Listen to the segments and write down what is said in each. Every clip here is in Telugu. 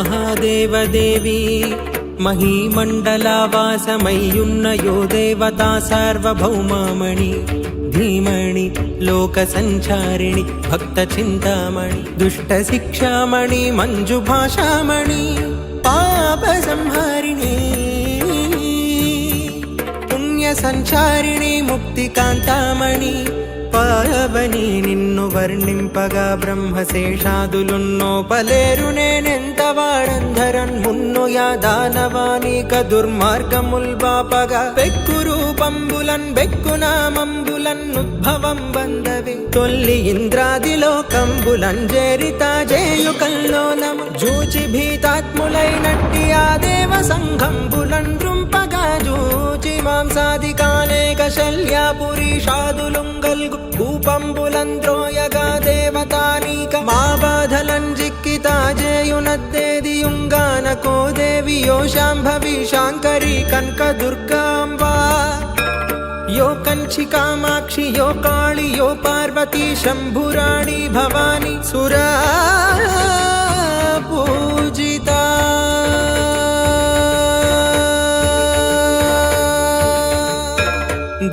శ్రీమన్మహాదేవదేవి మహీమండలావాసమయ్యున్న యో దేవతా సార్వభౌమామణి ధీమణి లోక సంచారిణి భక్త చింతామణి దుష్ట శిక్షామణి మంజు భాషామణి పాప సంహారిణి పుణ్య సంచారిణి ముక్తి కాంతామణి పావని నిన్ను వర్ణింపగా బ్రహ్మశేషాదులున్నోపలేరు నేనెంత వాడంధరన్ మున్ను యాదానవానీక దుర్మార్గముల్ బాపగా బెక్కు రూపంబులన్ బెక్కు నామంబులన్ ఉద్భవం బందవి తొల్లి ఇంద్రాదిలోకంబులన్ చేరితా జేయు కల్లోలము జూచి భీతాత్ములైనట్టి ఆ దేవ సంఘంబులన్ రుంపగా జూచి మాంసాదికానేక శల్యాపురీషాదులుంగల్గు కూపంబులంద్రోయగా దేవతానీక మా బాధలం జిక్కితా జేయునద్దేదియుంగాన కో దేవి యో శాంభవి శాంకరి కనక దుర్గాంబా यो कंची कामाक्षी यो काली यो पार्वती शंभुराणी भवानी सुरा पूजिता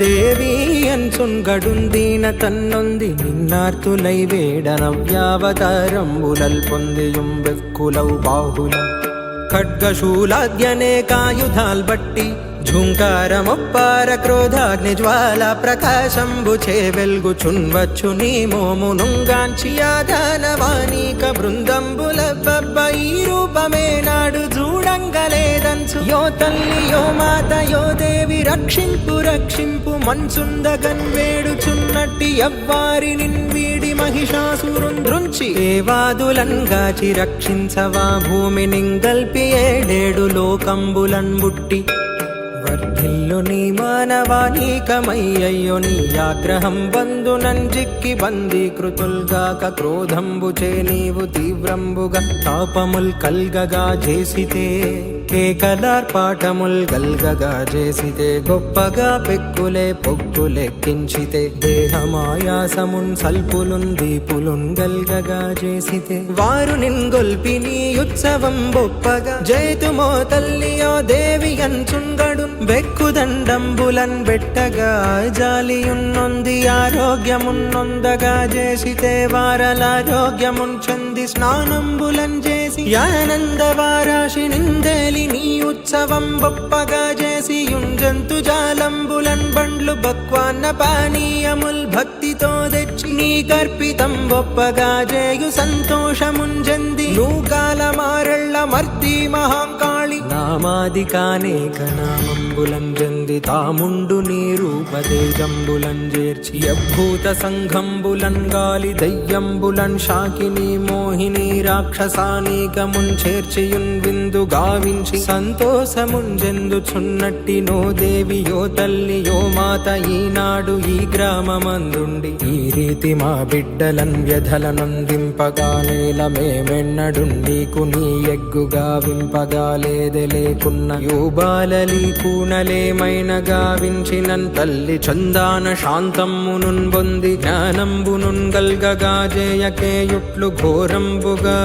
देवी अनसुंगडुंदीन तन्नोंदी निन्नार्तुलै वेडनव्यावतारंबुलल पोंदियुं वेक्कुलौ बाहुलं खड्गशूलाद्यनेकायुधाल् बट्टी ఝుంకారమొప్పార క్రోధాగ్ని జ్వాల ప్రకాశంబుచే వెల్గుచున్వచ్చు నీ మోమునుంగాంచి యాదానవానీక బృందంబుల బబ్బ ఈ రూపమే నాడు చూడంగలేదంచు యో తల్లి యో మాత యో దేవి రక్షింపు రక్షింపు మన్సుందగన్ వేడుచున్నట్టి ఎవ్వారి నిన్వీడి మహిషాసురుంద్రుంచి దేవాదులంగాచి రక్షించవా భూమి నింగల్పి ఏడేడు లోకంబులన్ బుట్టి వర్ధిల్లు నీ మానవానీకమయ్యయ్యో నీ ఆగ్రహం బంధునంజిక్కి బందీకృతుల్గాక క్రోధంబుచే నీవు తీవ్రంబుగా తాపముల్ కల్గగా చేసితే కేకలార్పాటముల్ గల్గగా చేసితే గొప్పగా పెక్కులే పొక్కులెక్కించితే దేహమాయాసమున్ సల్పులున్ దీపులున్ గల్గగా చేసితే వారు నిన్గొల్పి నీ ఉత్సవం బొప్పగా జైతుమో తల్లియో దేవి అంచుంగడు బెక్కుదండంబులన్ బెట్టగా జాలియున్నొంది ఆరోగ్యమున్నొందగా చేసితే వారలారోగ్యమున్ చంది స్నానంబులన్ చేసి ఆనందవారాశి నిందేలి నీ ఉత్సవం బొప్పగా చేసి యుంజంతు జాలంబులన్ బండ్లు బక్వాన్న పానీయముల్ భక్తితో తెచ్చి నీ కర్పితం బొప్పగా చేయు సంతోషముంజంది నూకాల మారళ్ళ మర్తి మహాంకాళి నామాదికానేక నామంబులం జంది తాముండు నీ రూపదేజంబులం చేర్చి అభూత సంఘంబులన్ గాలి దయ్యంబులన్ శాకిని మోహిని రాక్షసానీకమున్ చేర్చియున్ విందు గావించి సంతోషముంజెందుచున్నట్టి నో దేవి యో తల్లి యో మాత ఈనాడు ఈ గ్రామమందుండి ఈ రీతి మా బిడ్డలన్ వ్యధలనందింపగా నేల మేమెన్నడుండీకు నీ ఎగ్గుగా వింపగా లేదే లేకున్న యో బాలలి కూనలేమైన గావించినన్ తల్లి చందాన శాంతమ్మునున్ బొంది జ్ఞానంబునున్ గల్గగా జేయకేయుట్లు ఘోరంబుగా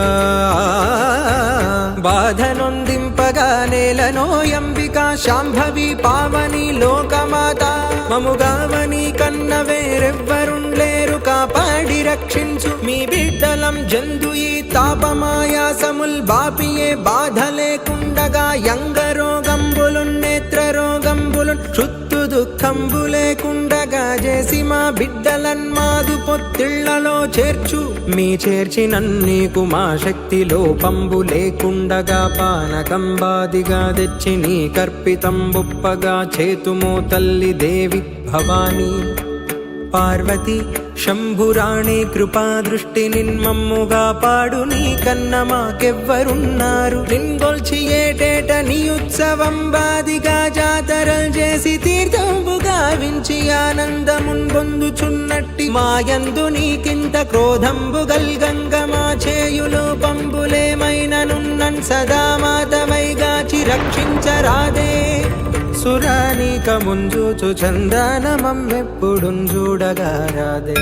బాధనొందింపగా నేలనోయంబికా శాంభవి పావని లోకమాత మముగావని కన్న వేరెవ్వరుండ్లేరు కాపాడి రక్షించు మీ బిడ్డలం జందు ఈ తాపమాయాసముల్ బాపియే బాధ లేకుండగా యంగరోగంబులున్ నేత్రరోగంబులున్ క్షుత్తు దుఃఖంబు లేకుండగా చేసి మా బిడ్డలన్ మాదు పొత్తిళ్లలో చేర్చు మీ చేర్చినన్ నీకు మా శక్తి లోపంబు లేకుండగా పానకంబాదిగా తెచ్చి నీ కర్పితం బొప్పగా చేతుమో తల్లి దేవి భవానీ పార్వతి శంభురాణి కృపా దృష్టి నిన్మమ్ముగా పాడు నీ కన్న మాకెవ్వరున్నారు నిన్గొల్చి ఏటేట నీ ఉత్సవం బాదిగా జాతరల్ చేసి తీర్థంబుగా గావించి ఆనందమున్ పొందుచున్నట్టి మాయందు నీకింత క్రోధంబు గల్గంగ మా చేయులు పంబులేమైననున్నన్ సదా మాతవైగాచి రక్షించరాదే సురానీకముంజూచు చందనమమ్మెప్పుడున్ చూడగారాదే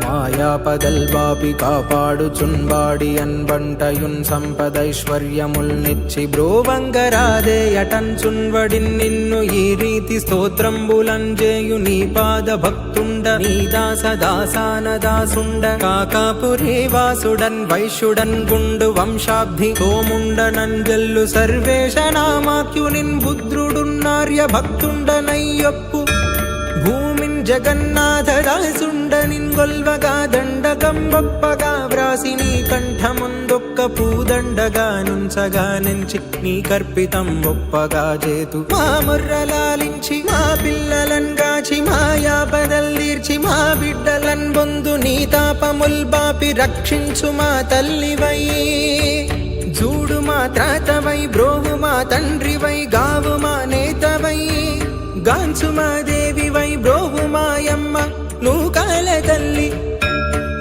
మాయాపదల్ బాపి కాపాడుచున్బాడి అన్బంటయున్ సంపదైశ్వర్యముల్ నిచ్చి బ్రోవంగరాదే అటంచున్వడిన్ నిన్ను ఈ రీతి స్తోత్రంబులంజేయు నీ పాద భక్తుండ నీ దాస దాసాన దాసుండ కాకాపురి వాసుడన్ వైశ్యుడన్ గుండు వంశాబ్ధి సోముండనన్ జల్లు సర్వేశ నామాక్యునిన్ బుద్రుడున్నార్య భక్తుండనయ్యొప్పు భూమిన్ జగన్నాథ దాసుండనిన్ గొల్వగా దండకంబప్పగా వ్రాసి నీ కంఠముందొక్క పూదండగా నుంచగా నుంచి నీ కర్పితం ఒప్పగా చేతు మా ముర్రలాలించి మా పిల్లలన్ గాచి మాయాపదల్దీర్చి మా బిడ్డలన్ బొందు నీ తాపముల్ బాపి రక్షించు మా తల్లివై చూడు మా త్రాతవై బ్రోవు మా తండ్రివై గావు మా నేతవై గాంచు మా దేవివై బ్రోవు మాయమ్మ నూకాల తల్లి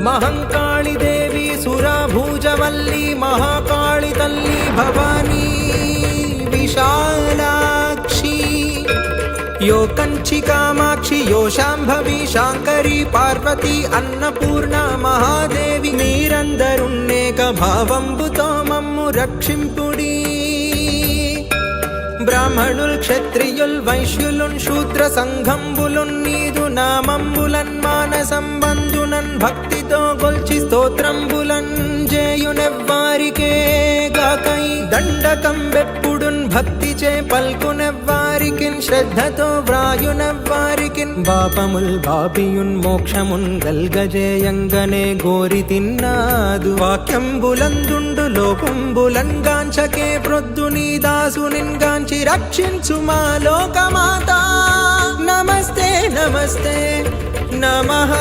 మహంకాళి దేవి సురభూజవల్లి మహాకాళి తల్లి భవానీ విశాలాక్షి యో కంచి కామాక్షి యో శాంభవి శాంకరి పార్వతి అన్నపూర్ణ మహాదేవి మీరందరున్నేక భావంబుతో మమ్ము రక్షింపుడి బ్రాహ్మణుల్ క్షత్రియుల్ వైశ్యులున్ శూద్ర సంఘంబులున్ నీదు నామంబులన్ మానసంబంధునన్ భక్తితో గొల్చి స్తోత్రంబులన్ జేయునెవ్వారికే గాకై దండకం వెప్పుడున్ భక్తిచే పల్కునెవ్వారికిన్ శ్రద్ధతో వ్రాయునెవ్వారికిన్ పాపముల్ బాపియున్ మోక్షమున్ గల్గజేయంగనే గోరి తిన్నాదు వాక్యంబులందుండు లోకంబులన్ గాంచకే ప్రొద్దు నీ దాసునిన్ గాంచి రక్షించు మా లోకమాత నమస్తే నమస్తే నమః